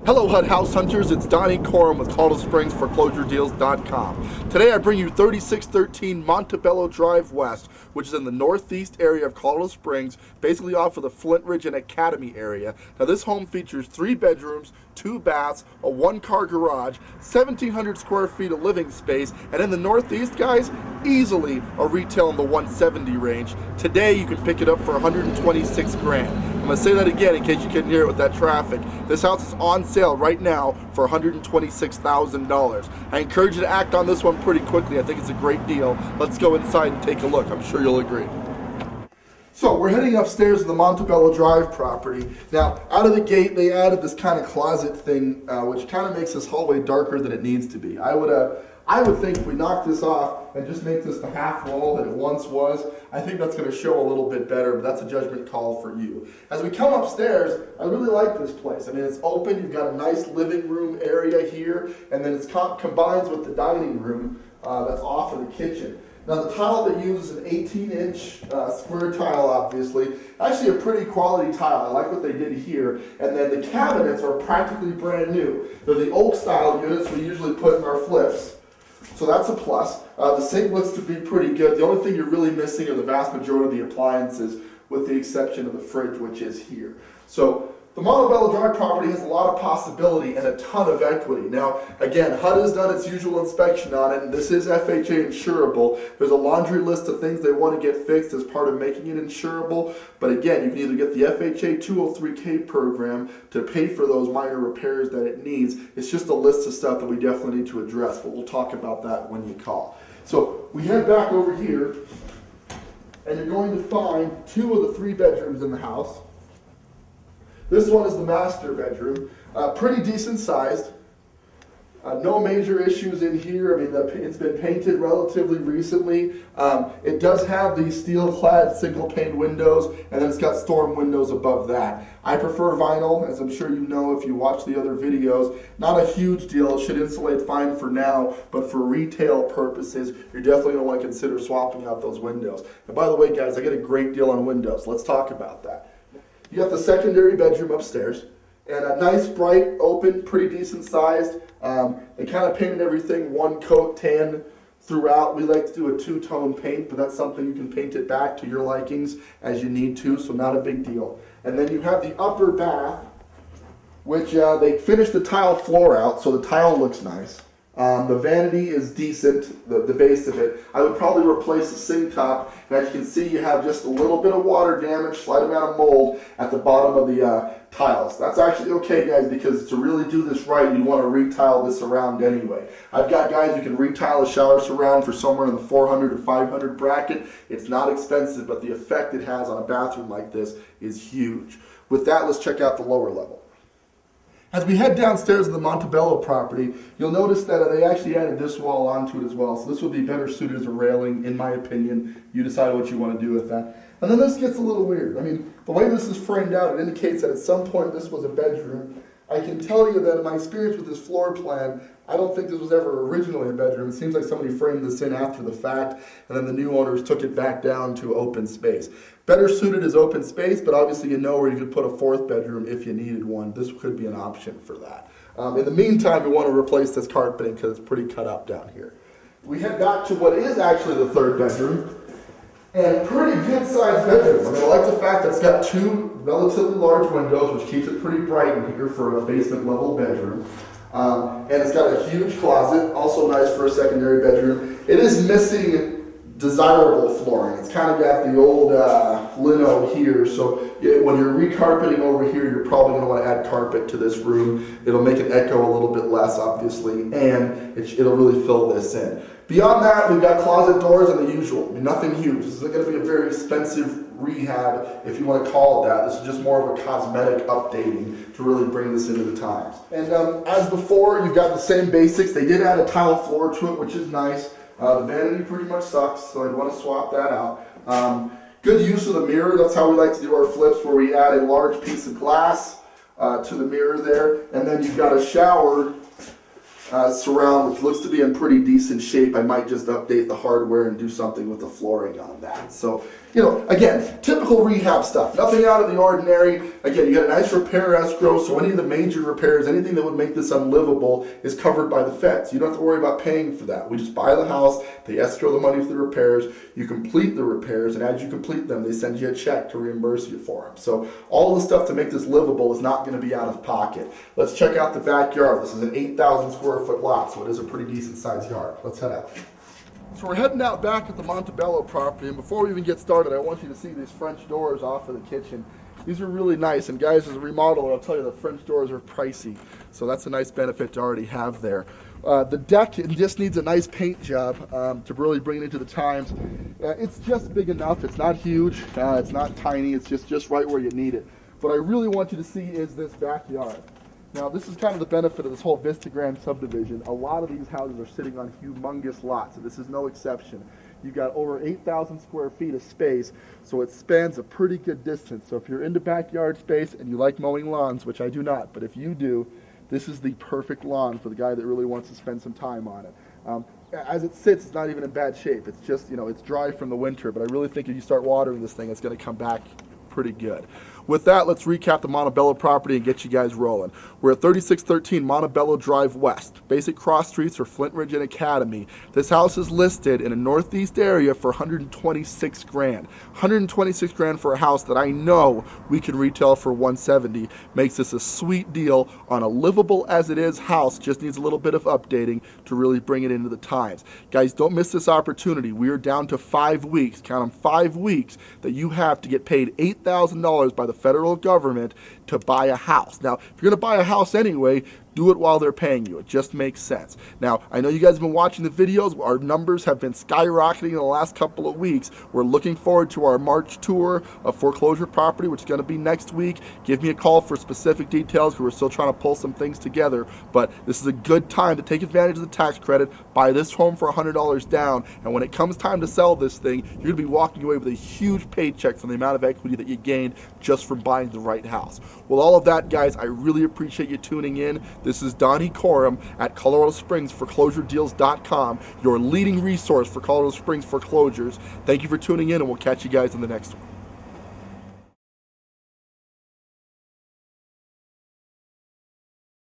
Hello HUD House Hunters, it's Donnie Corum with ColdSpringsForeclosureDeals.com. Today I bring you 3613 Montebello Drive West, which is in the northeast area of Colorado Springs, basically off of the Flint Ridge and Academy area. Now this home features 3 bedrooms, 2 baths, a 1-car garage, 1,700 square feet of living space, and in the northeast, guys, easily a retail in the 170 range. Today you can pick it up for 126 grand. I'm going to say that again in case you couldn't hear it with that traffic. This house is on sale right now for $126,000. I encourage you to act on this one pretty quickly. I think it's a great deal. Let's go inside and take a look. I'm sure you'll agree. So we're heading upstairs to the Montebello Drive property. Now, out of the gate, they added this kind of closet thing, which kind of makes this hallway darker than it needs to be. I would think if we knock this off and just make this the half wall that it once was, I think that's going to show a little bit better, but that's a judgment call for you. As we come upstairs, I really like this place. I mean, it's open, you've got a nice living room area here, and then it combines with the dining room that's off of the kitchen. Now the tile they use is an 18-inch square tile, obviously. Actually a pretty quality tile. I like what they did here. And then the cabinets are practically brand new. They're the oak style units we usually put in our flips. So that's a plus. The sink looks to be pretty good. The only thing you're really missing are the vast majority of the appliances, with the exception of the fridge, which is here. So the Montebello Drive property has a lot of possibility and a ton of equity. Now, again, HUD has done its usual inspection on it, and this is FHA insurable. There's a laundry list of things they want to get fixed as part of making it insurable. But again, you can either get the FHA 203K program to pay for those minor repairs that it needs. It's just a list of stuff that we definitely need to address, but we'll talk about that when you call. So we head back over here, and you're going to find 2 of the 3 bedrooms in the house. This one is the master bedroom, pretty decent sized. No major issues in here. I mean, it's been painted relatively recently. It does have these steel-clad single-pane windows, and then it's got storm windows above that. I prefer vinyl, as I'm sure you know if you watch the other videos. Not a huge deal. It should insulate fine for now, but for retail purposes, you're definitely going to want to consider swapping out those windows. And by the way, guys, I get a great deal on windows. Let's talk about that. You got the secondary bedroom upstairs, and a nice, bright, open, pretty decent sized. They kind of painted everything 1 coat tan throughout. We like to do a 2-tone paint, but that's something you can paint it back to your likings as you need to, so not a big deal. And then you have the upper bath, which they finished the tile floor out, so the tile looks nice. The vanity is decent, the base of it. I would probably replace the sink top, and as you can see, you have just a little bit of water damage, slight amount of mold at the bottom of the tiles. That's actually okay, guys, because to really do this right, you want to retile this around anyway. I've got guys who can retile a shower surround for somewhere in the 400 to 500 bracket. It's not expensive, but the effect it has on a bathroom like this is huge. With that, let's check out the lower level. As we head downstairs to the Montebello property, you'll notice that they actually added this wall onto it as well. So this would be better suited as a railing, in my opinion. You decide what you want to do with that. And then this gets a little weird. I mean, the way this is framed out, it indicates that at some point this was a bedroom. I can tell you that in my experience with this floor plan, I don't think this was ever originally a bedroom. It seems like somebody framed this in after the fact, and then the new owners took it back down to open space. Better suited as open space, but obviously you know where you could put a 4th bedroom if you needed one. This could be an option for that. In the meantime, we want to replace this carpeting because it's pretty cut up down here. We head back to what is actually the 3rd bedroom, and pretty good sized bedroom. I mean, I like the fact that it's got 2 relatively large windows, which keeps it pretty bright in here for a basement level bedroom. And it's got a huge closet, also nice for a secondary bedroom. It is missing desirable flooring. It's kind of got the old lino here, so when you're recarpeting over here, you're probably going to want to add carpet to this room. It'll make it echo a little bit less, obviously, and it'll really fill this in. Beyond that, we've got closet doors and the usual. I mean, nothing huge. This isn't going to be a very expensive rehab, if you want to call it that. This is just more of a cosmetic updating to really bring this into the times. And as before, you've got the same basics. They did add a tile floor to it, which is nice. The vanity pretty much sucks, so I'd want to swap that out. Good use of the mirror. That's how we like to do our flips, where we add a large piece of glass to the mirror there. And then you've got a shower surround, which looks to be in pretty decent shape. I might just update the hardware and do something with the flooring on that. So You know, again, typical rehab stuff. Nothing out of the ordinary. Again, you got a nice repair escrow, so any of the major repairs, anything that would make this unlivable is covered by the feds. You don't have to worry about paying for that. We just buy the house, they escrow the money for the repairs, you complete the repairs, and as you complete them, they send you a check to reimburse you for them. So all the stuff to make this livable is not going to be out of pocket. Let's check out the backyard. This is an 8,000 square foot lot, so it is a pretty decent sized yard. Let's head out. So we're heading out back at the Montebello property, and before we even get started, I want you to see these French doors off of the kitchen. These are really nice, and guys, as a remodeler, I'll tell you the French doors are pricey, so that's a nice benefit to already have there. The deck just needs a nice paint job to really bring it into the times. It's just big enough. It's not huge. It's not tiny. It's just right where you need it. What I really want you to see is this backyard. Now, this is kind of the benefit of this whole Vistagram subdivision. A lot of these houses are sitting on humongous lots, and this is no exception. You've got over 8,000 square feet of space, so it spans a pretty good distance. So if you're into backyard space and you like mowing lawns, which I do not, but if you do, this is the perfect lawn for the guy that really wants to spend some time on it. As it sits, it's not even in bad shape. It's just, it's dry from the winter, but I really think if you start watering this thing, it's going to come back pretty good. With that, let's recap the Montebello property and get you guys rolling. We're at 3613 Montebello Drive West. Basic cross streets are Flint Ridge and Academy. This house is listed in a northeast area for $126 grand. 126 grand for a house that I know we can retail for 170 makes this a sweet deal on a livable as it is house. Just needs a little bit of updating to really bring it into the times. Guys, don't miss this opportunity. We are down to 5 weeks, count them, 5 weeks that you have to get paid $8,000 by the federal government to buy a house. Now, if you're going to buy a house anyway, do it while they're paying you. It just makes sense. Now, I know you guys have been watching the videos. Our numbers have been skyrocketing in the last couple of weeks. We're looking forward to our March tour of foreclosure property, which is going to be next week. Give me a call for specific details because we're still trying to pull some things together. But this is a good time to take advantage of the tax credit, buy this home for $100 down, and when it comes time to sell this thing, you're going to be walking away with a huge paycheck from the amount of equity that you gained just from buying the right house. Well, all of that, guys, I really appreciate you tuning in. This is Donnie Coram at Colorado Springs ForeclosureDeals.com, your leading resource for Colorado Springs foreclosures. Thank you for tuning in, and we'll catch you guys in the next one.